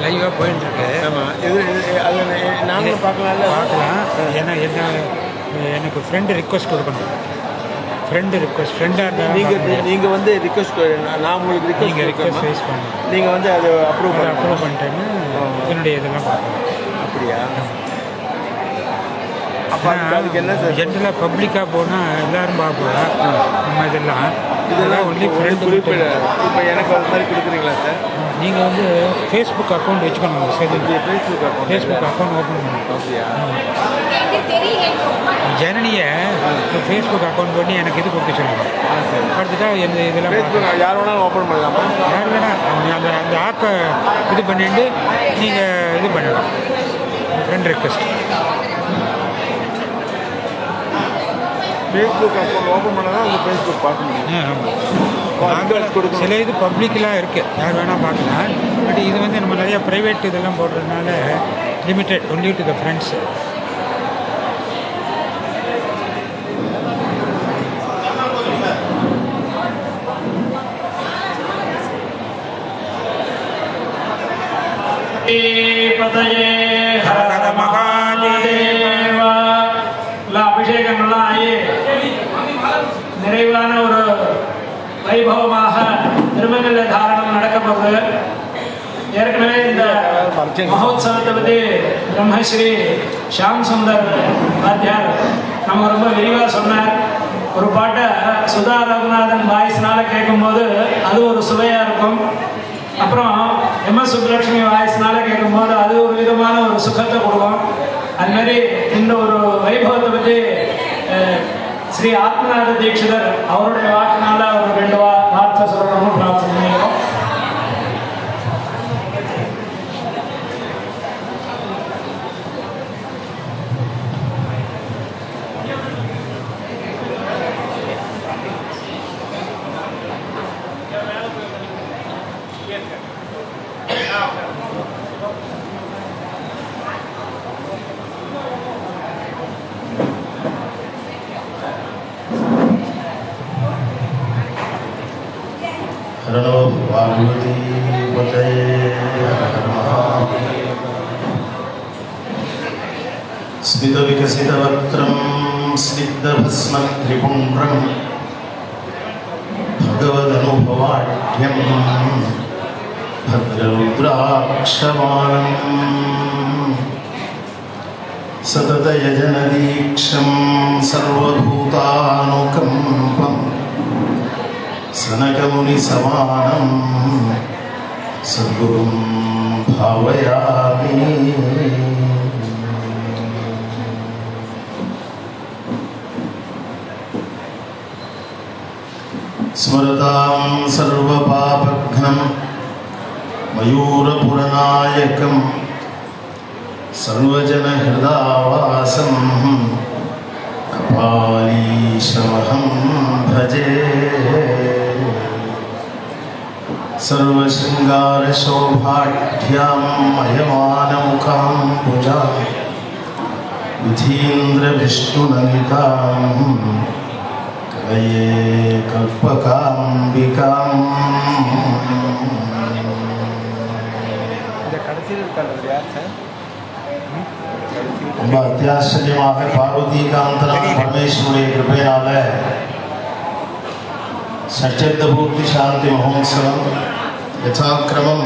லைவாக போயிட்டுருக்கு. ஆமாம், இது அது நாங்களும் பார்க்கலாம். ஏன்னா எனக்கு ஃப்ரெண்டு ரிக்வஸ்ட் கொடுக்கணும். ஃப்ரெண்டாக நீங்கள் வந்து ரிக்வஸ்ட், நான் உங்களுக்கு ரிக்வஸ்ட் ஃபேஸ் பண்ணணும். நீங்கள் வந்து அதை அப்ரூவ் பண்ணிட்டேன்னு என்னுடைய இதெல்லாம் பார்க்கணும். அப்படியா? அப்போ அதுக்கு என்ன சார்? ஜென்ரலாக பப்ளிக்காக போனால் எல்லோரும் பார்ப்போம். நம்ம இதெல்லாம் ஒன்லி ஃப்ரெண்டு குறிப்பிட. இப்போ எனக்கு அது மாதிரி கொடுக்குறீங்களா சார்? நீங்கள் வந்து ஃபேஸ்புக் அக்கௌண்ட் வச்சுக்கணும். சரி, ஃபேஸ்புக் அக்கௌண்ட் ஓப்பன் பண்ணணும். அப்படியா? ஜனனியை ஃபேஸ்புக் அக்கௌண்ட் பண்ணி எனக்கு இது கொடுக்க சொல்லுங்கள். கொடுத்துட்டா எந்த இதெல்லாம் யார் வேணாலும் ஓப்பன் பண்ணலாமா? யார் வேணால் அந்த ஆப்பை இது பண்ணிட்டு நீங்கள் இது பண்ணலாம். Friend request Facebook account open பண்ணால் அந்த ஃபேஸ்புக் பார்க்க முடியும். சில இது பப்ளிக்கெலாம் இருக்குது, யார் வேணால் பார்க்கலாம். பட் இது வந்து நம்ம நிறையா ப்ரைவேட் இதெல்லாம் போடுறதுனால limited only to the friends. அபிஷேகங்கள்லாம் ஆகி நிறைவான ஒரு வைபவமாக திருமங்கல தாரணம் நடக்கப்படுது. ஏற்கனவே இந்த மகோத்சவத்தை பற்றி பிரம்மஸ்ரீ ஷியாம் சுந்தர் வாத்தியார் நம்ம ரொம்ப விரிவாக சொன்னார். ஒரு பாட்டை சுதா ரகுநாதன் வாய்ஸ்னால கேட்கும்போது அது ஒரு சுவையாக இருக்கும். அப்புறம் எம்எஸ் சுப்புலட்சுமி வாய்ஸ்னால கேட்கும்போது அது ஒரு விதமான ஒரு சுகத்தை கொடுக்கும். அதுமாரி இந்த ஒரு வைபவத்தை பற்றி ஸ்ரீ ஆத்மநாத தீட்சிதர் அவருடைய வாக்குனால ஒரு 2 வார்த்தை சொல்லணும்னு பிரார்த்தனை பண்ணிக்கிறோம். हरणो पार्वती पतये स्मितविकसितवक्त्रं स्निग्धभस्मत्रिपुण्ड्रं भगवदनुभवाढ्यं भद्ररुद्राक्षमाणं सततयजनदीक्षं सर्वभूतानुकम्पम् सनकमुनिसमानं सद्गुरुं भावयामि। स्मरतां सर्वपापघ्नं मयूरपुरनायकं सर्वजनहृदावासं कपालीशमहं भजे। सर्वशृङ्गारशोभाढ्यां मयमानमुखाम्बुजा विधीन्द्रविष्णुनलितां कलये कल्पकाम्बिकाम्। ரொம்ப அத்தியாச்சரியமாக பார்வதிகாந்தனான பரமேஸ்வருடைய கிருபையினால षट्चब्द पूर्ति शांति महोत्सवம் யதாக்கிரமம்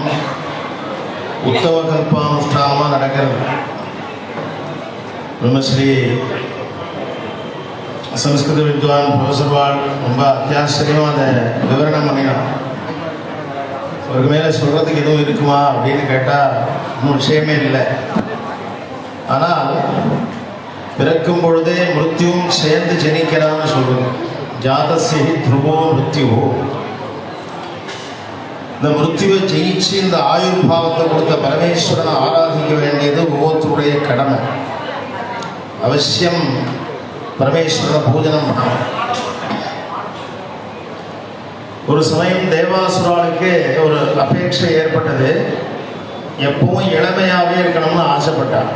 உத்தம கல்பானுஷ்டானமாக நடக்கிறது. பிரம்மஸ்ரீ சம்ஸ்கிருத வித்வான் ப்ரொஃபஸர் வால் ரொம்ப அத்தியாச்சரியமாக அதை விவரணம் பண்ணினான். அவருக்கு மேலே சொல்கிறதுக்கு எதுவும் இருக்குமா அப்படின்னு கேட்டால் இன்னும் விஷயமே இல்லை. ஆனால் பிறக்கும் பொழுதே மிருத்யும் சேர்ந்து ஜனிக்கிறான்னு சொல்கிறது. ஜாதஸ்ய த்ருவோ மிருத்யுவோ. இந்த மிருத்யுவை ஜெயிச்சு இந்த ஆயுர் பாவத்தை கொடுத்த பரமேஸ்வரனை ஆராதிக்க வேண்டியது ஒவ்வொருத்தருடைய கடமை. அவசியம் பரமேஸ்வரனை பூஜனம் பண்ணணும். ஒரு சமயம் தேவாசுராளுக்கு ஒரு அபேட்சை ஏற்பட்டது. எப்பவும் இளமையாகவே இருக்கணும்னு ஆசைப்பட்டார்.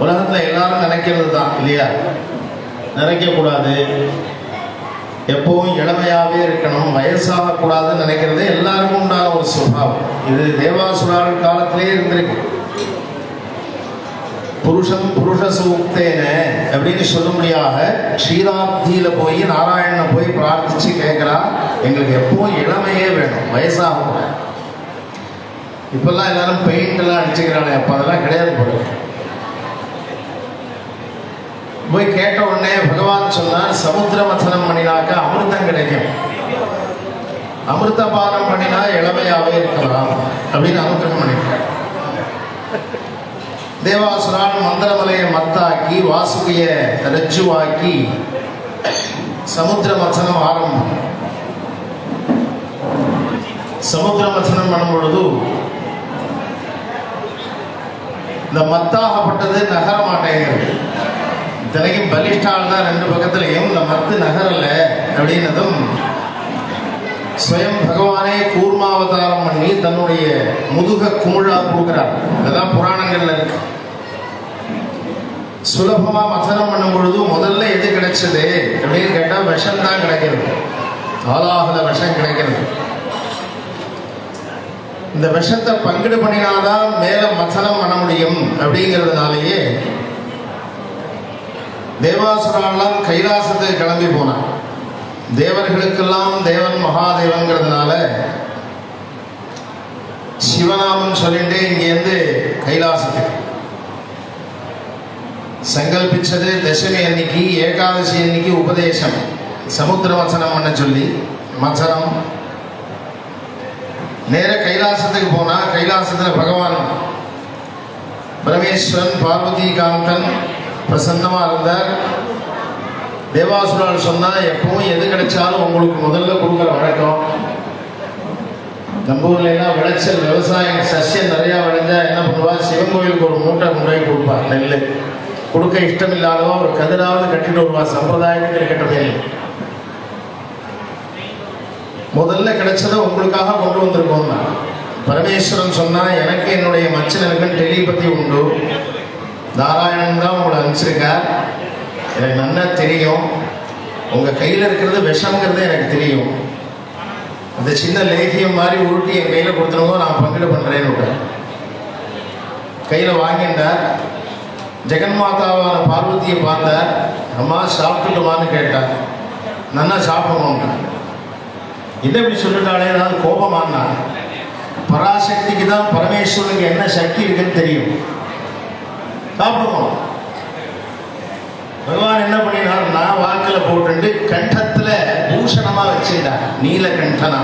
உலகத்தில் எல்லாரும் நினைக்கிறது தான் இல்லையா? நினைக்கக்கூடாது, எப்பவும் இளமையாகவே இருக்கணும், வயசாகக்கூடாதுன்னு நினைக்கிறது எல்லாருக்கும் உண்டான ஒரு சுபாவம். இது தேவாசுரால் காலத்திலே இருந்திருக்கு. புருஷம் புருஷ சூக்தேன அப்படின்னு சொல்லும்படியாக க்ஷீராப்தியில போய் நாராயணனை போய் பிரார்த்திச்சு கேட்கிறா, எங்களுக்கு எப்பவும் இளமையே வேணும், வயசாகும். இப்பெல்லாம் எல்லாரும் பெயிண்ட் எல்லாம் அடிச்சுக்கிறாங்க, அப்ப அதெல்லாம் கிடையாது போல. போய் கேட்ட உடனே பகவான் சொன்னார், சமுத்திர மதனம் பண்ணினாக்கா அமிர்தம் கிடைக்கும், அமிர்தபானம் பண்ணினா இளமையாவே இருக்கலாம் அப்படின்னு அனுகிரகம் பண்ணிட்டார். தேவாசுரான் மந்திரமலையை மத்தாக்கி வாசுகிய ரஜ்ஜுவாக்கி சமுத்திர மதனம் ஆரம்பம். சமுத்திர மதனம் பண்ணும் பொழுது இந்த மத்தாகப்பட்டது நகர மாட்டேங்கிறது. இத்தனைக்கும் பலிஷ்டால் தான் ரெண்டு பக்கத்துலையும், இந்த மத்து நகரல அப்படின்னதும் ஸ்வயம் பகவானே கூர்மாவதாரம் பண்ணி தன்னுடைய முதுக குமிழா கொடுக்கிறார். இதெல்லாம் புராணங்கள்ல இருக்கு. சுலபமா மதனம் பண்ணும் பொழுது முதல்ல எது கிடைச்சது அப்படின்னு கேட்டா விஷம் தான் கிடைக்கிறது, ஆலாகல விஷம் கிடைக்கிறது. இந்த விஷத்தை பங்கிடு பண்ணினாதான் மேல மதனம் பண்ண முடியும். அப்படிங்கிறதுனாலேயே தேவாசுராலாம் கைலாசத்துக்கு கிளம்பி போனான். தேவர்களுக்கெல்லாம் தேவன் மகாதேவன்கிறதுனால சிவநாமன் சொல்லிட்டு இங்கேருந்து கைலாசத்துக்கு சங்கல்பிச்சது. தசமி அன்னைக்கு ஏகாதசி அன்னைக்கு உபதேசம், சமுத்திர மதனம் பண்ண சொல்லி மதனம். நேர கைலாசத்துக்கு போனா கைலாசத்துல பகவான் பரமேஸ்வரன் பார்வதி காந்தன் பிரசன்னமா இருந்தார். தேவாசுரால் சொன்னா, எப்பவும் எது கிடைச்சாலும் உங்களுக்கு முதல்ல கொடுக்குற வழக்கம். நம்ம ஊர்ல எல்லாம் விளைச்சல் விவசாயம் சசியம் நிறைய விளைஞ்சா என்ன பண்ணுவா, சிவன் கோயிலுக்கு ஒரு மூட்டை முறை கொடுப்பா. நெல் கொடுக்க இஷ்டம் இல்லாதவா ஒரு கதிராவது கட்டிட்டு வருவா. சம்பிரதாயத்துக்கு இருக்கட்டும், முதல்ல கிடைச்சதை உங்களுக்காக கொண்டு வந்திருக்கோம். பரமேஸ்வரன் சொன்னா, எனக்கு என்னுடைய மச்சனுக்கு டெலிபதி உண்டு, நாராயணன் தான் உங்களை அனுப்பிச்சிருக்கார், எனக்கு நல்லா தெரியும், உங்க கையில இருக்கிறது விஷம்ங்கிறது எனக்கு தெரியும், அந்த சின்ன லேகியம் மாதிரி உருட்டி என் கையில கொடுத்துருங்க, நான் பங்கிட பண்றேன்னு கையில வாங்கிட்டார். ஜெகன்மாதாவான பார்வதியை பார்த்தார். அம்மா சாப்பிட்டுட்டுமான்னு கேட்டார். நல்லா சாப்பிடணும். என்ன இப்படி சொல்லிட்டாலே ஏதாவது கோபமானா, பராசக்திக்கு தான் பரமேஸ்வரனுக்கு என்ன சக்தி இருக்குன்னு தெரியும், சாப்பிடுவோம். பகவான் என்ன பண்ணினார், நான் வாக்கில் போட்டு கண்டத்துல பூஷணமா வச்சிருந்தார், நீலகண்டனா.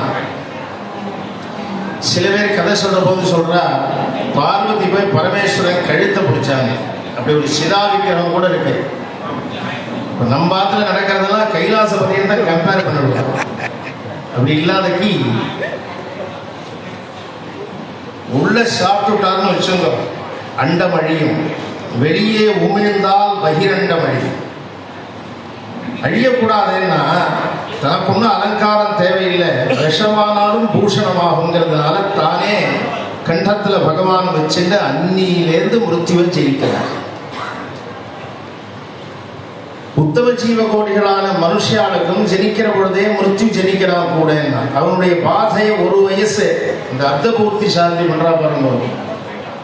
சில பேர் கதை சொல்ற போது சொல்றா, பார்வதி போய் பரமேஸ்வரன் கழுத்தை பிடிச்சாங்க. அப்படி ஒரு சிதா விக்கிரகம் கூட இருக்கு. நம்ம பாத்துல நடக்கிறதெல்லாம் கைலாச பத்தியம் தான் கம்பேர் பண்ணிடுவோம். அப்படி இல்லாதக்கு உள்ள சாப்பிட்டுட்டாருன்னு வச்சுங்க, அண்டம் அழியும். வெளியே உமிழ்ந்தால் பகிரண்டம் அழியும். அழியக்கூடாதுன்னா தனக்கு ஒன்றும் அலங்காரம் தேவையில்லை, விஷமானாலும் பூஷணமாகுங்கிறதுனால தானே கண்டத்துல பகவான் வச்சுட்டு அன்னியிலேருந்து மிருத்யுவை ஜெயிக்கிறார். உத்தம ஜீவ கோடிகளான மனுஷியாளுக்கும் ஜனிக்கிற பொழுதே மிருத்யு ஜனிக்கிறான் கூட. அவனுடைய பாதையை ஒரு வயசு இந்த அர்த்த பூர்த்தி சாந்தி பண்றா பாருங்க,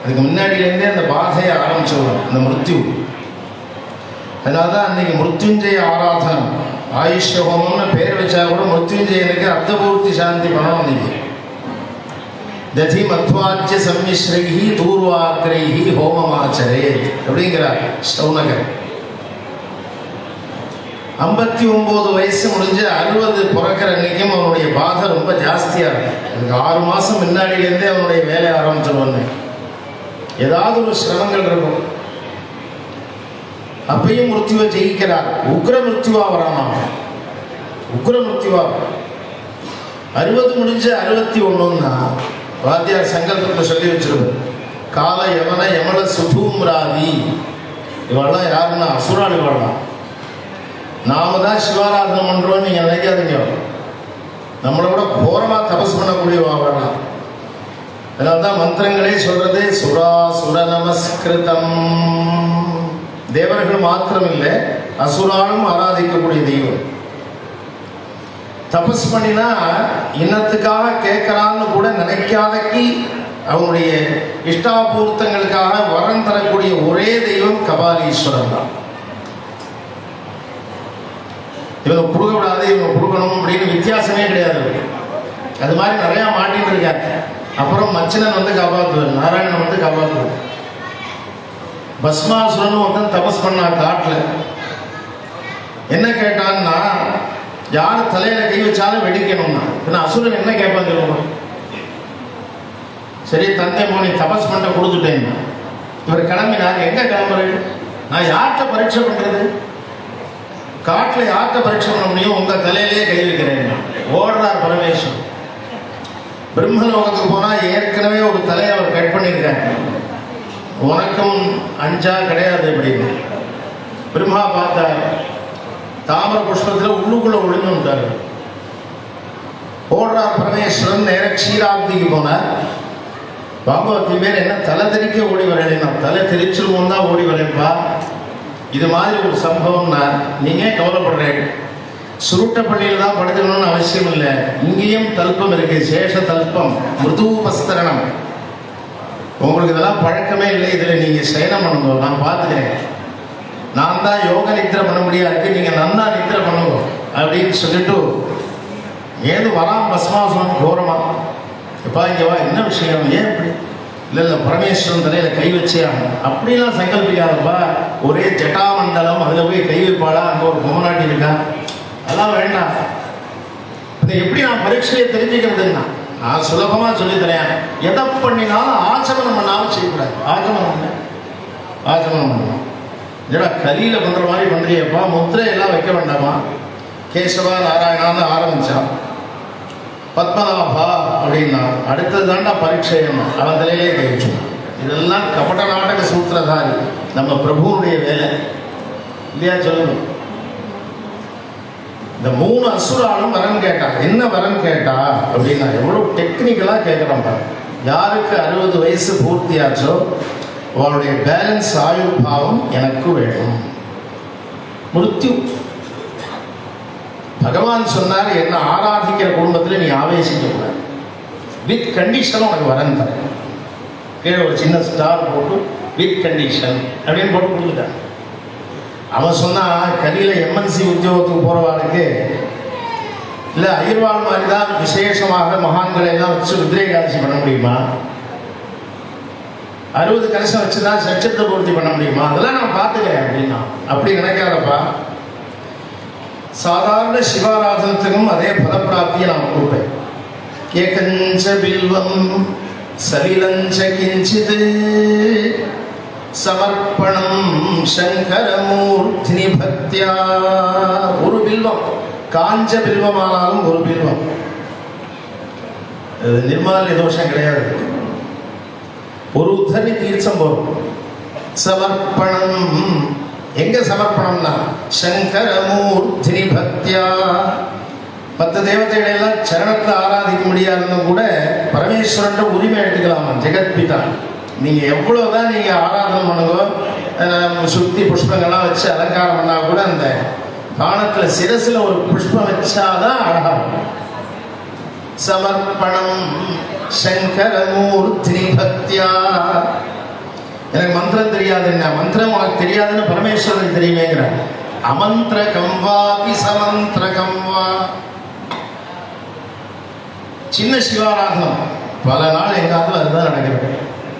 அதுக்கு முன்னாடியிலேருந்தே அந்த பாதையை ஆரம்பிச்சிடும் இந்த மிருத்யு. அதனால்தான் அன்னைக்கு மிருத்யுஞ்சய ஆராதனம், ஆயுஷ் ஹோமம்னு பேர் வச்சா கூட மிருத்யுஞ்சயனுக்கு அர்த்த பூர்த்தி சாந்தி பண்ணணும். இன்னைக்கு ததி மத்வாஜ்ய சம்மிஸ்ரைஹி தூர்வாக்ரைஹி ஹோமமாச்சரே அப்படிங்கிறார் சௌனகர். 59 வயசு முடிஞ்சு 60 பிறக்கிற அன்னைக்கும் அவனுடைய பாதை ரொம்ப ஜாஸ்தியா இருக்கு. அதுக்கு 6 மாசம் முன்னாடியிலேருந்தே அவனுடைய வேலை ஆரம்பிச்சிருவாங்க. ஏதாவது ஒரு சிரமங்கள் இருக்கும். அப்பையும் மிருத்யுவை ஜெயிக்கிறார். உக்ர மிருத்யுவா வரானா, உக்ர மிருத்யுவா. 60 முடிஞ்சு 61ன்னா வாத்தியார் சங்கல்பத்தை சொல்லி வச்சிருப்பார். கால யமன யமல சுதூம்ராதி, இவெல்லாம் யாருன்னா அசுரால். இவெல்லாம் நாம தான் சிவாராதனம் பண்றோம் நீங்க நினைக்காதீங்க, நம்மளை விட கோரமா தபஸ் பண்ணக்கூடியவாங்கலாம். அதனால்தான் மந்திரங்களே சொல்றது சுரா சுர நமஸ்கிருதம். தேவர்கள் மாத்திரம் இல்லை, அசுராலும் ஆராதிக்கக்கூடிய தெய்வம். தபஸ் பண்ணினா இன்னத்துக்காக கேட்கறான்னு கூட நினைக்காதக்கு அவனுடைய இஷ்டாபூர்த்தங்களுக்காக வரம் தரக்கூடிய ஒரே தெய்வம் கபாலீஸ்வரன் தான். இவங்க கொடுக்க கூடாது, இவங்க கொடுக்கணும் அப்படின்னு வித்தியாசமே கிடையாது. அது மாதிரி நிறையா மாட்டின்னு இருக்காங்க. அப்புறம் மச்சனன் வந்து காப்பாற்றுவார், நாராயணன் வந்து காப்பாற்றுவார். பஸ்மாசுரன் ஒருத்தன் தபஸ் பண்ணா காட்டுல. என்ன கேட்டான்னா, யார் தலையில கை வச்சாலும் வெடிக்கணும்னா அசுரன் என்ன கேட்பான் சொல்லுவோம். சரி தந்தை மோனி தபஸ் பண்ண கொடுத்துட்டேன். இவர் கிளம்பினார். எங்க கிளம்புறது? நான் யார்கிட்ட பரீட்சை பண்றது? காட்டுல யார்கிட்ட பரீட்சை பண்ண முடியும்? உங்க தலையிலேயே கை வைக்கிறேன். ஓடுறார் பரமேஸ்வரன். பிரம்மலோகத்துக்கு போனா ஏற்கனவே ஒரு தலையை அவர் கட் பண்ணியிருக்காங்க. உனக்கும் அஞ்சா கிடையாது அப்படின்னு பிரம்மா பார்த்தார். தாமர புஷ்பத்தில் உள்ளுக்குள்ள ஒளிஞ்சு விட்டார். ஓடுறார் பரமேஸ்வரன். நேர க்ஷீராப்திக்கு போனார். பாபவத்தி பேர் என்ன தலை தெறிக்க ஓடி வரேன். தலை தெரிச்சிருவோம் தான் ஓடி வரேன்ப்பா. இது மாதிரி ஒரு சம்பவம்னா நீங்க கவலைப்படுறேன். சுருட்டப்பள்ளியில் தான் படுத்துக்கணும்னு அவசியம் இல்லை. இங்கேயும் தல்பம் இருக்கு, சேஷ தல்பம், மிருதூபஸ்தரணம். உங்களுக்கு இதெல்லாம் பழக்கமே இல்லை. இதில் நீங்க சயனம் பண்ணுங்க, நான் பார்த்துக்கிறேன். நான் தான் யோக நித்திரை பண்ண முடியாது, நீங்க நன்னா நித்திரை பண்ணுங்க அப்படின்னு சொல்லிட்டு ஏது வராம் பஸ்மாசுரன் கோரமா. எப்பா இங்கே வா, என்ன விஷயம், ஏன் இப்படி? இல்லை பரமேஸ்வரன் தலையில கை வச்சே ஆகணும் அப்படிலாம் சங்கல்பிக்காதப்பா. ஒரே ஜட்டாமண்டலம், அதில் போய் கை வைப்பாளா? அங்கே ஒரு பொம்மநாட்டி இருக்கா? அதெல்லாம் வேண்டாம். இதை எப்படி நான் பரீட்சையை தெரிஞ்சுக்கிறதுன்னா நான் சுலபமாக சொல்லித்தரேன். எதை பண்ணினாலும் ஆச்சமனம் பண்ணாலும் செய்யக்கூடாது. ஆச்சமனம் பண்ணணும். ஏடா கலியில் பண்ணுற மாதிரி பண்ணுறியப்பா, முத்திரையெல்லாம் வைக்க வேண்டாமா? கேசவா நாராயணான்னு ஆரம்பித்தான். பத்மநாபா அப்படின்னா அடுத்தது தாண்டா பரீட்சை. அவன் தலையிலே கழிச்சு. இதெல்லாம் கபட நாடக சூத்திரதாரி, நம்ம பிரபுனுடைய வேலை இல்லையா? சொல்லுங்க. இந்த 3 அசுராலும் வரம் கேட்டான். என்ன வரம் கேட்டா அப்படின்னா, எவ்வளவு டெக்னிக்கலா கேட்கிறான் பாரு. யாருக்கு 60 வயசு பூர்த்தியாச்சோ அவளுடைய பேலன்ஸ் ஆயுள் பாவம் எனக்கு வேணும். மிருத்யு. பகவான் சொன்னார், என்ன ஆராதிக்கிற குடும்பத்தில் நீ ஆவேசிக்க கூடாது. வித் கண்டிஷன் உனக்கு வரம் தர. கீழே ஒரு சின்ன ஸ்டார் போட்டு வித் கண்டிஷன் அப்படின்னு போட்டு கொடுத்துட்டான். அவன் சொன்னா, கலியில எம்என்சி உத்தியோகத்துக்கு போறவாளுக்கு இல்லை அயர்வாள் மாதிரி தான் விசேஷமாக மகான்களை எல்லாம் வச்சு ருத்ரேகாட்சி பண்ண முடியுமா? 60 கலசம் வச்சுதான் சட்சத்தை பூர்த்தி பண்ண முடியுமா? அதெல்லாம் நான் பார்த்துக்கிறேன் அப்படின்னா. அப்படி நினைக்காதப்பா. சாதாரண சிவாராதனத்துக்கும் அதே பலப்பிராப்தியை நான் கொடுப்பேன். கேகஞ்ச பில்வம் சலிலஞ்ச கிஞ்சித் சமர்ப்பணம் சங்கரமூர்த்தினி பக்தியா. ஒரு பில்வம், காஞ்ச பில்வமானாலும் ஒரு பில்வம். நிர்மால்ய தோஷம் கிடையாது. ஒரு உத்தரி தீர்த்தம் போகும். சமர்ப்பணம் எங்க சமர்ப்பணம்னா சங்கரமூர்த்தினி பக்தியா. 10 தேவதைகளெல்லாம் சரணத்தில் ஆராதிக்க முடியாதுன்னு கூட பரமேஸ்வரன் உரிமை எடுத்துக்கலாமா? ஜெகத்பிதா. நீங்க எவ்வளவுதான் நீங்க ஆராதனை பண்ணுங்க, சுத்தி புஷ்பங்கள்லாம் வச்சு அலங்காரம் பண்ணா கூட அந்த பானத்துல சிரசுல ஒரு புஷ்பம் வச்சாதான் அழகா இருக்கும். சமர்ப்பணம் சங்கரமூர்த்தினி பக்தியா. எனக்கு மந்திரம் தெரியாது. என்ன மந்திரம் உனக்கு தெரியாதுன்னு பரமேஸ்வரனுக்கு தெரியுமேங்கிற. அமந்திரகம் வா விசமந்திரகம் வா. சின்ன சிவாராதனம் பல நாள் எங்க ஆத்துல அதுதான் நடக்கிறது.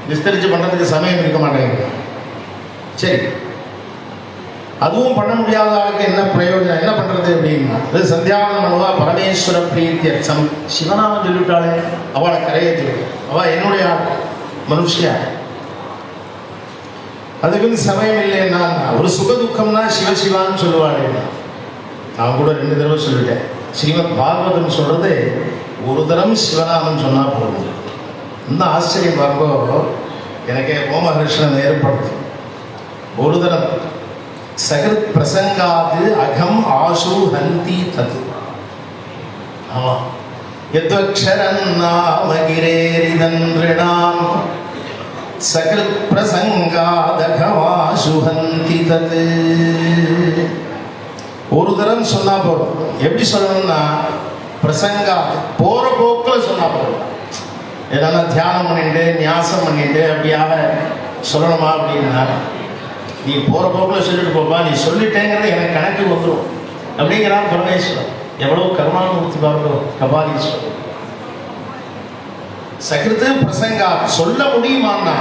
விஸ்தரிச்சு பண்றதுக்கு சமயம் இருக்க மாட்டேங்குது. சரி, அதுவும் பண்ண முடியாத ஆளுக்கு என்ன பிரயோஜனம்? என்ன பண்றது அப்படின்னா, அது சந்தியாவனம் பண்ணுவா. பரமேஸ்வர பிரீத்தியர்த்தம் சிவநாமம் சொல்லிவிட்டாளே, அவளை கரையேற்று. அவ என்னுடைய மனுஷியா. அதுக்குன்னு சமயம் இல்லைன்னா ஒரு சுகதுக்கம்னா சிவசிவான்னு சொல்லுவாள். நான் கூட 2 தடவை சொல்லிட்டேன். ஸ்ரீமத் பாகவதம் சொல்றது ஒரு தரம் சிவநாமம் சொன்னா போதும். இன்னும் ஆச்சரியம் பாருங்கோ, எனக்கு ஓமஹர்ஷனம் ஏற்படுது. ஒரு தரம் சகத் பிரசங்காது அகம் ஆசு ஹந்தி தது. ஆமா, யத்வக்ஷரன் நாமகிரேரிதன்றிணாம் சகத் பிரசங்காதகவாசு ஹந்தி தது. ஒரு தரம் சொன்னா போதும். எப்படி சொல்லணும்னா, பிரசங்கா போற போக்குல சொன்னா போதும். ஏன்னா தியானம் பண்ணிட்டு நியாசம் பண்ணிட்டு அப்படியாக சொல்லணுமா அப்படின்னா, நீ போகிற போக்கில் சொல்லிட்டு போப்பா, நீ சொல்லிட்டேங்கிறது எனக்கு கணக்கு வந்துடும் அப்படிங்கிறான் பரமேஸ்வரன். எவ்வளோ கருணாமூர்த்தி பார்க்கிறோம் கபாலீஸ்வரன். சகிருத்து பிரசங்கா சொல்ல முடியுமான்னா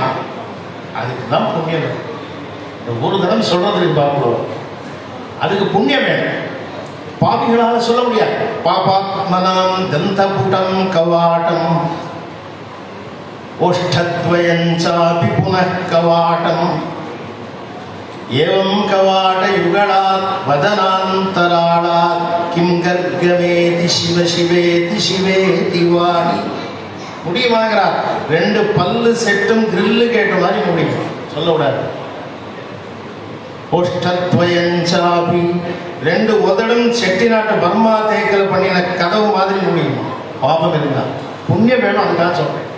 அதுக்கு தான் புண்ணியம் வேணும். ஒரு தடவை சொல்றதுக்கு பார்க்கிறோம், அதுக்கு புண்ணியம் வேணும். பாபிகளால் சொல்ல முடியாது. பாபாத்மனாம் தந்தபுடம் கவாட்டம் ஓஷ்டத்வயஞ்சாபி புனః கவாட்டம் ஏவம் கவாட யுகளாத் வதனாந்தராளாத் கிம் கர்கமேதி சிவ சிவேதி சிவேதி வாணி. முடியுமாங்கிறார். 2 பல்லு செட்டும் கிரில்லு கேட்ட மாதிரி முடியும், சொல்லக்கூடாது. ஓஷ்டத்வயஞ்சாபி 2 உதடும் செட்டிநாட்டு பர்மா தேக்கல் பண்ணின கதவு மாதிரி முடியும். பாபம் இருந்தா புண்ணியம் வேணும். அதுதான் சொல்றேன்.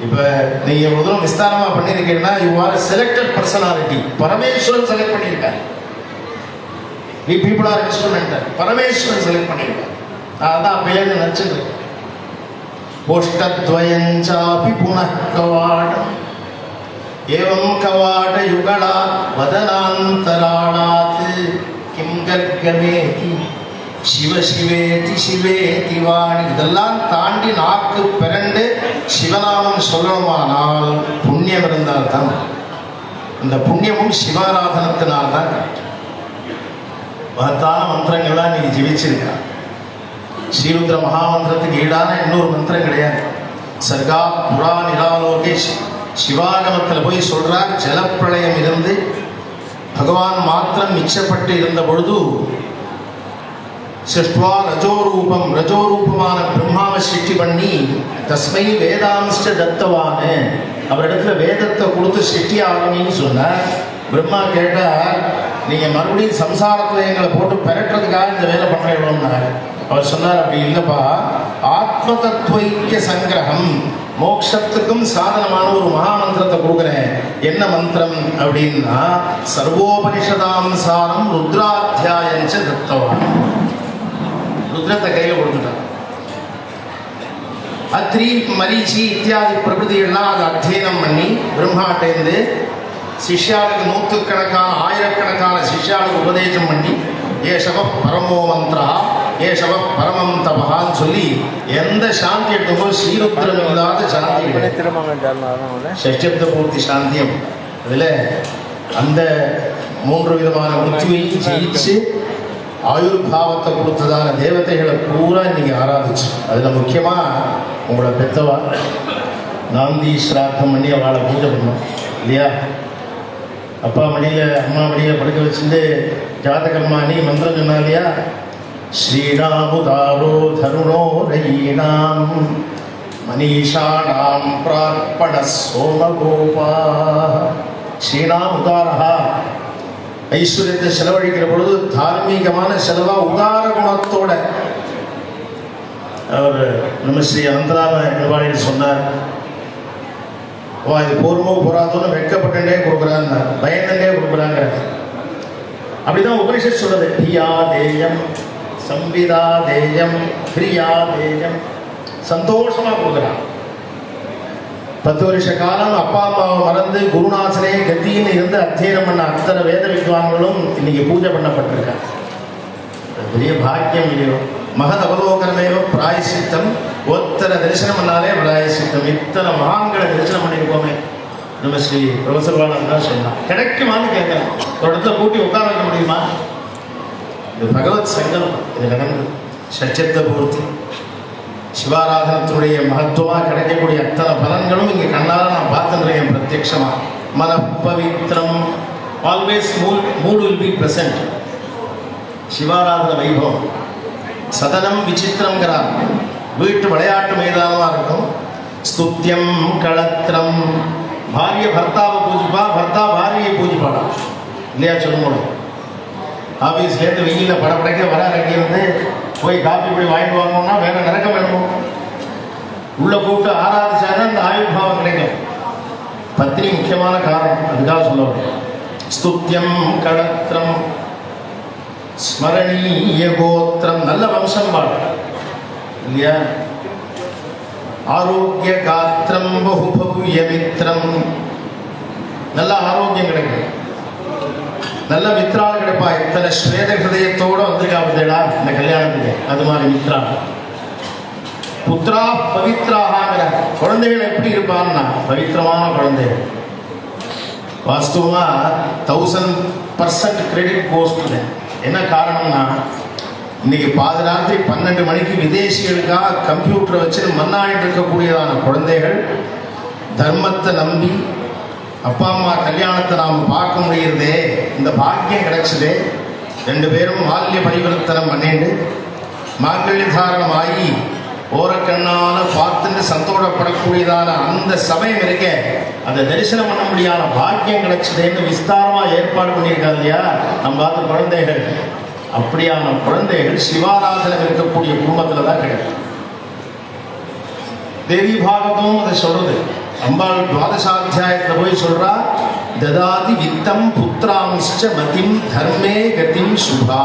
இப்போ நீங்க முதலும் விஸ்தாரமா பண்ணிருக்கீங்கன்னா, you are selected personality. Parameswaran select பண்ணியிருக்காரு. We people are instrumental. Parameswaran select பண்ணியிருக்காரு. அதான் பேர் நினைச்சிட்டு ஓஷ்டத்வயஞ்சாபி புனః கவாடம் ஏவம் கவாட யுகளாத் வதனாந்தராளாத் கிம் கர்கமேதி சிவ சிவேதி சிவேதி வாணி. இதெல்லாம் தாண்டி நாக்கு பிறண்டு சிவநாமம் சொல்லணுமானால் புண்ணியம் இருந்தால்தான். அந்த புண்ணியமும் சிவாராதனத்தினால்தான். மகத்தான மந்திரங்கள்லாம் நீங்க ஜெபிச்சிருக்கா. ஸ்ரீருத்ர மகாமந்திரத்துக்கு ஈடான இன்னொரு மந்திரம் கிடையாது. சர்கா புரா நிராலோகேஷ். சிவாகமத்தில் போய் சொல்றார், ஜலப்பிரளயம் இருந்து பகவான் மாத்திரம் மிச்சப்பட்டு இருந்த பொழுது சிருஷ்டுவா ரஜோரூபம், ரஜோரூபமான பிரம்மாவை சிருஷ்டி பண்ணி தஸ்மை வேதாம்ச தத்தவானு, அவரிடத்துல வேதத்தை கொடுத்து சிருஷ்டி ஆகணும்னு சொன்னார். பிரம்மா கேட்டார், நீங்க மறுபடியும் சம்சாரத்தில் எங்களை போட்டு பெரட்டுறதுக்காக இந்த வேலை பண்றீங்களோன்னார். அவர் சொன்னார், அப்படி இல்லப்பா, ஆத்ம தத்துவைக்கிய சங்கிரகம், மோட்சத்துக்கும் சாதனமான ஒரு மகாமந்திரத்தை கொடுக்குறேன். என்ன மந்திரம் அப்படின்னா, சர்வோபனிஷதாம்சாரம் ருத்ராத்தியாயஞ்ச தத்தவான். ருத்ரத்தை கையில் கொடுத்துட்டான். அத்ரி மரீச்சி இத்தியாதி பிரபுதிகள்லாம் அதை அத்தியனம் பண்ணி பிரம்மாட்டேந்து சிஷ்யாளுக்கு 100கணக்கான 1000கணக்கான சிஷ்யாளுக்கு உபதேசம் பண்ணி ஏஷவ பரமோ மந்திரா ஏஷவ பரமம் தபகான்னு சொல்லி எந்த சாந்தி எடுத்தோமோ ஸ்ரீருத்ரம் இல்லாத சாந்தி ஷஷ்டப்த பூர்த்தி சாந்தியம். அதில் அந்த 3 விதமான முத்தியையும் ஜெயிச்சு ஆயுர்பாவத்தை கொடுத்ததான தேவதைகளை பூரா இன்னைக்கு ஆராதிச்சு. அதில் முக்கியமாக உங்களோட பெத்தவா நாந்தி ஸ்ராத்தம் பண்ணி அவளை பூஜை பண்ணோம் இல்லையா. அப்பா மடியில் அம்மா மடியில் படுக்க வச்சுட்டு ஜாதகம்மா நீ மந்திரம் சொன்னா இல்லையா. ஸ்ரீராமுதாரோ தருணோ ரயீனாம் மனிஷாணாம் பிரார்ப்பண சோமகோபா. ஸ்ரீராம் உதாரா, ஐஸ்வர்யத்தை செலவழிக்கிற பொழுது தார்மீகமான செலவா உதார குணத்தோட. அவர் நம்ம ஸ்ரீ அனந்தராம நிர்வாணியில் சொன்னார், இது போருமோ போராதோன்னு வெட்கப்பட்டுட்டே கொடுக்குறாங்க, பயந்துட்டே கொடுக்குறாங்க. அப்படிதான் உபனிஷத் சொல்றது. பிரியா தேயம் சம்பிதா தேயம் பிரியா தேயம். சந்தோஷமா கொடுக்குறான். 10 வருஷ காலம் அப்பா அம்மாவை மறந்து குருநாசனே கத்தின்னு இருந்து அத்தியனம் பண்ண அத்தனை வேத வித்வான்களும் இன்னைக்கு பூஜை பண்ணப்பட்டிருக்காங்க. பெரிய பாக்கியம் இல்லையோ. மகத் அவலோகனமேவ பிராயசித்தம். ஒத்தனை தரிசனம் பண்ணாலே பிராயசித்தம். இத்தனை மகான்களை தரிசனம் பண்ணியிருக்கோமே. நம்ம ஸ்ரீ ப்ரொஃபசர் வாணன் தான் சொன்னான். கிடைக்குமான்னு கேட்கலாம். ஒரு இடத்துல கூட்டி உட்கார வைக்க முடியுமா? இது பகவத் சங்கல்பம். இது நடந்தது. ஷட்சப்த பூர்த்தி சிவாராதனத்துடைய மகத்துவமாக கிடைக்கக்கூடிய அத்தனை பலன்களும் இங்கே கண்ணால் நான் பார்த்துன்றேன் பிரத்யட்சமா. மனப்பவித்ரம், always mood will be present. சிவாராதன வைபவம் சதனம் விசித்திரங்கிறார். வீட்டு விளையாட்டு மைதானமாக இருக்கும். ஸ்துத்தியம் களத்திரம். பாரிய பர்த்தாவை பூஜிப்பா, பர்த்தா பாரியை பூஜிப்பாடா இல்லையா. சொல்லும்போது ஆஃபீஸ்லேருந்து வெயிலில் படப்படைக்க வர இருந்து போய் காப்பி போய் வாங்கிட்டு வாங்கணும்னா வேற நடக்க வேணும். உள்ள கூப்பிட்டு ஆராதிச்சாங்க, அந்த ஆயுர்பாவம் கிடைக்கும். பத்தினி முக்கியமான காரணம், அதுக்காக சொல்ல. ஸ்துத்தியம் களத்திரம் ஸ்மரணீய கோத்திரம், நல்ல வம்சம் பாடு இல்லையா. ஆரோக்கிய காத்திரம் பகுபவ்ய மித்திரம், நல்ல ஆரோக்கியம் கிடைக்கும், நல்ல மித்ரால் கிடைப்பா. இத்தனை ஸ்வேத ஹிருதயத்தோடு வந்திருக்கா பார்த்தேடா இந்த கல்யாணத்துக்கு. அது மாதிரி மித்ரா புத்ரா பவித்ராகிற குழந்தைகள் எப்படி இருப்பான்னா பவித்திரமான குழந்தைகள். வாஸ்தவமா 1000% கிரெடிட் கோஸ்ட். என்ன காரணம்னா இன்னைக்கு பாதிராத்திரி 12 மணிக்கு விதேசிகளுக்காக கம்ப்யூட்டரை வச்சு மண்ணாயிட்டு இருக்கக்கூடியதான குழந்தைகள் தர்மத்தை நம்பி அப்பா அம்மா கல்யாணத்தை நாம் பார்க்க முடியுறதே, இந்த பாக்கியம் கிடைச்சதே. 2 பேரும் மால்ய பரிவர்த்தனம் பண்ணிட்டு மாங்கல்ய தாரணம் ஆகி ஓரக்கண்ணால பார்த்துட்டு சந்தோஷப்படக்கூடியதான அந்த சமயம் இருக்க அதை தரிசனம் பண்ண முடியாத பாக்கியம் கிடைச்சதேன்னு விஸ்தாரமா ஏற்பாடு பண்ணியிருக்காரு இல்லையா நம்ம பார்த்த குழந்தைகள். அப்படியான குழந்தைகள் சிவாராதனம் இருக்கக்கூடிய குடும்பத்துல தான் கிடைக்கும். தேவி பாகவதமும் அதை சொல்றது. அம்பாள் துவாதசாத்தியாயத்தில் போய் சொல்றா, ததாதி வித்தம் புத்திராம்ச்ச மதிம் தர்மே கதிம் சுபா.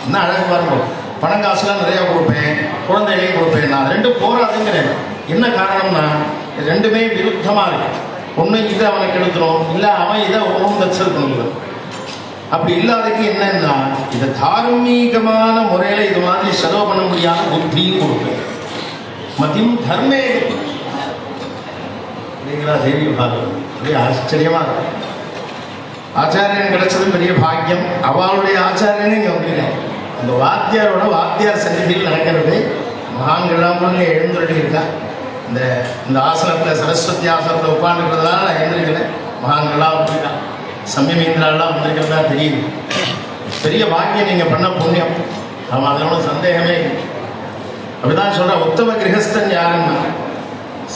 என்ன அழகு பாருங்க, பணம் காசுலாம் நிறைய கொடுப்பேன், குழந்தைகளையும் கொடுப்பேன். நான் 2 போராதுங்கிறேன். என்ன காரணம்னா 2மே விருத்தமா இருக்கு. ஒண்ணு இதை அவனுக்கு எடுத்துரும், இல்ல அவன் இதை ஓம் தச்சல் பண்ணுவான். அப்படி இல்லாதக்கு என்னன்னா இதை தார்மீகமான முறையில இது மாதிரி செலவு பண்ண முடியாத புத்தியும் கொடுப்பேன். மதியம் தர்மே தேவி பாகவதம். ஆச்சரியமா இருக்கு. ஆச்சாரியன் கிடைச்சதும் பெரிய பாக்கியம். அவளுடைய ஆச்சாரியனே இங்க அப்படின்னா அந்த வாத்தியாரோட வாத்தியார் சன்னிதியில் நடக்கிறது. மகான்கள்லாம் எழுந்துருட்டி இருக்கா. இந்த ஆசனத்தில் சரஸ்வதி ஆசனத்தில் உட்காந்துக்கிறதுனால நான் எழுந்திருக்கல. மகான்கள்லாம் அப்படிதான் சம்யமீந்திராலாம் வந்திருக்கிறதா தெரியுது. பெரிய பாக்கியம் நீங்கள் பண்ண புண்ணியம். அவன் அதனோட சந்தேகமே இல்லை. அப்படிதான் சொல்ற. உத்தம கிரகஸ்தன் யாருன்னா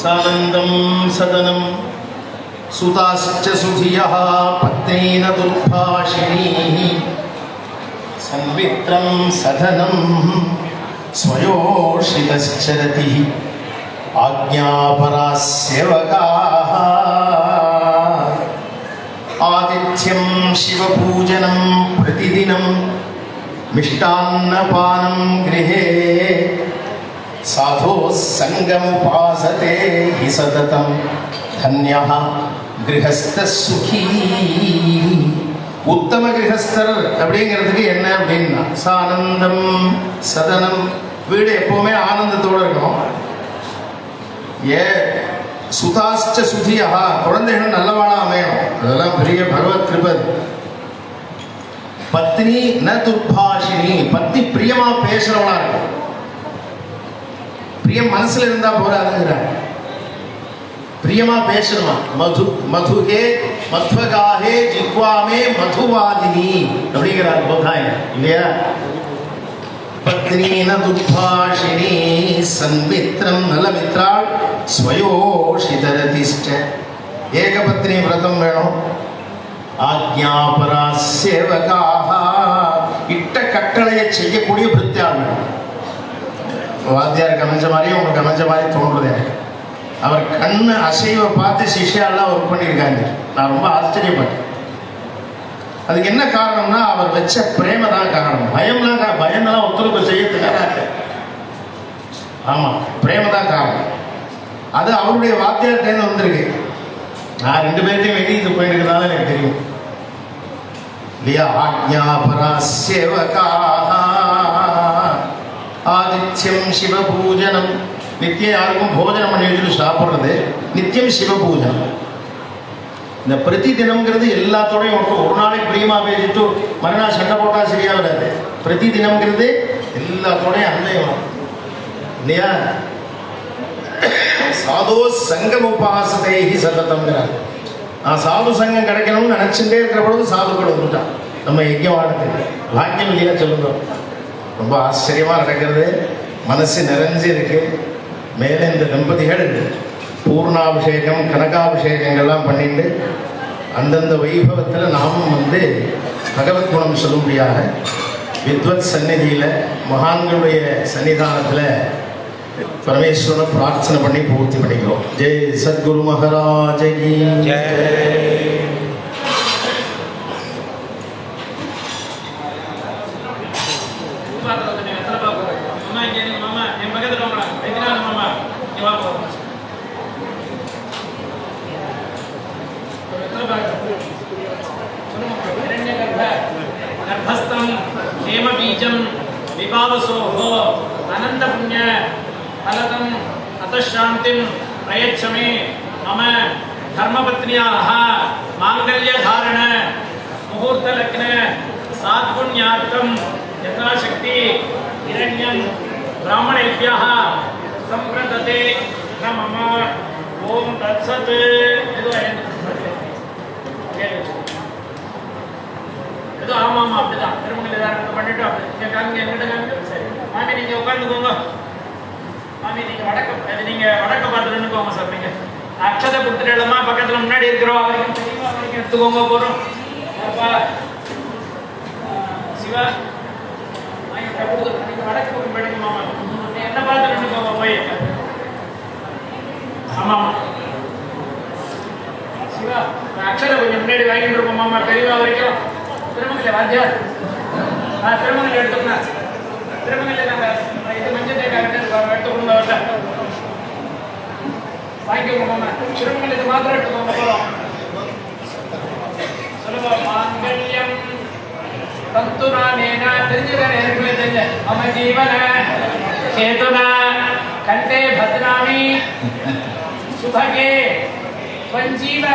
சானந்தம் சதனம் சுதாஸ்ச சுதியா பத்னீன துர்பாஷிணி சன்வித்ரம் சதனம் ஸ்வயோஷிதச்சரதி ஆக்ஞாபரா சேவகாः ஆதித்யம் சிவபூஜனம் பிரதிதினம் மிஷ்டான்னபானம் கிரஹே சாதோ சங்கமுபாசதே ஹி சததம் தன்யः கிரஹஸ்த சுகீ. உத்தம கிரகஸ்தர் அப்படிங்கிறதுக்கு என்ன அப்படின்னா சானந்தம் சதனம். வீடு எப்பவுமே ஆனந்தத்தோடு இருக்கணும். சுதாஸ்ச சுதியா குழந்தைகள் நல்லவாளா அமையணும். அதெல்லாம் பெரிய பகவத் கிருபை. பத்னி ந துர்பாஷினி, பத்தி பிரியமா பேசுறவளா இருக்கும். பிரியம் மனசுல இருந்தா போறாதுங்கிறாங்க. பிரியமா பேசணுமா. மது மதுகே மத்வகாஹே ஜிக்வாமே மதுவாதினி அப்படிங்கிறார் போதாயன் இல்லையா. பத்னி ந துர்பாஷினி சன்மித்ரம் நலமித்ராள் ஸ்வயோஷிதரதிஷ்ட. ஏகபத்னி விரதம் வேணும். ஆக்ஞாபரா சேவகாஹ, இட்ட கட்டளையை செய்யக்கூடிய பிரித்தியாள் வேணும். வாத்தியாருக்கு அமைஞ்ச மாதிரியும் உங்களுக்கு அமைஞ்ச மாதிரி தோன்றுது எனக்கு. அவர் கண்ணு அசைவை பார்த்து சிஷ்யாலாம் ஒர்க் பண்ணியிருக்காங்க. நான் ரொம்ப ஆச்சரியப்பட்டேன். அதுக்கு என்ன காரணம்னா அவர் வச்ச பிரேம தான் காரணம். பயம்லாம் ஒத்துழைப்பு செய்யறதுக்காக. ஆமா, பிரேம தான் காரணம். அது அவருடைய வாத்தியார்ட்டேருந்து வந்திருக்கு. நான் 2 பேர்த்தையும் வெளியே போயிருக்கிறதால எனக்கு தெரியும் இல்லையா. ஆக்ஞாபரா சேவகாஹ ஆதித்யம் சிவபூஜனம். நித்தியம் யாருக்கும் போஜனம் பண்ணி வச்சுட்டு சாப்பிட்றது. நித்தியம் சிவபூஜனம். இந்த பிரதி தினம்ங்கிறது எல்லாத்தோடையும் ஒரு நாளைக்கு பிரியமா பேசிட்டு மறுநாள் சண்டை போட்டா சரியா வராது. பிரதி தினம்ங்கிறது எல்லாத்தோடையும் அந்தயம் இல்லையா. சாதோ சங்கம் உபாசதைஹி சததம்ங்கிறார். நான் சாது சங்கம் கிடைக்கணும்னு நினைச்சுட்டே இருக்கிற பொழுது சாதுக்கள் வந்துட்டான் நம்ம யஜ்ஞவானத்துக்கு. பாக்கியம் இல்லையா சொல்லுங்க. ரொம்ப ஆச்சரியமா நடக்கிறது. மனசு நிறைஞ்சு இருக்கு. மேலே இந்த தம்பதிகள் பூர்ணாபிஷேகம் கனகாபிஷேகங்கள்லாம் பண்ணிட்டு அந்தந்த வைபவத்தில் நாமும் பகவத் குணம் சொல்லும்படியாக வித்வத் சந்நிதியில் மகான்களுடைய சன்னிதானத்தில் பரமேஸ்வரனை பிரார்த்தனை பண்ணி பூர்த்தி பண்ணிக்கிறோம். ஜெய் சத்குரு மகாராஜ் கி ஜெய். Back. बीजं विभावसोः अनन्तपुण्य फलदम् अतशान्तिं प्रयच्छ मे मम धर्मपत्न्याः माङ्गल्यधारण मुहूर्तलग्न सात्पुण्यार्थं यथाशक्ति हिरण्यं ब्राह्मणेभ्यः सम्प्रदते न मम ओम तत्सत् இது ஆமா ஆமா அப்படிதான் திருமண தாரணத்தை பண்ணிட்டு அப்படி காங்க எங்கிட்ட காங்க சரி மாமி நீங்க உட்கார்ந்துக்கோங்க மாமி நீங்க வடக்க பார்த்து நின்னுக்கோங்க சார் நீங்க அக்ஷதை கொடுத்துட்டேமா பக்கத்துல முன்னாடி இருக்கிறோம் அவருக்கு தெரியுமா அவருக்கு எடுத்துக்கோங்க போறோம் சிவா நீங்க வடக்கு பக்கம் போயிடுங்க மாமா என்ன பார்த்து நின்னுக்கோங்க போய் ஆமா சிவா அக்ஷதை கொஞ்சம் முன்னாடி வாங்கிட்டு இருப்போம் மாமா பெரியவா வரைக்கும் திருமங்கல வாத்தியார் திருமங்கல எடுத்தோம்னா திருமங்கல நாங்கள் இது மஞ்சள் எடுத்து கொடுங்க வாங்கிக்கோங்க மாமா திருமங்கல இது மாத்திரம் எடுத்துக்கோங்க போகிறோம் சொல்லுங்க மாங்கல்யம் தந்துரானேனா தெரிஞ்சுக்கிறேன் எனக்குள்ளே தெரிஞ்ச மம ஜீவன சேதுனா கண்டே பத்னாமி சுபகே பஞ்சீவ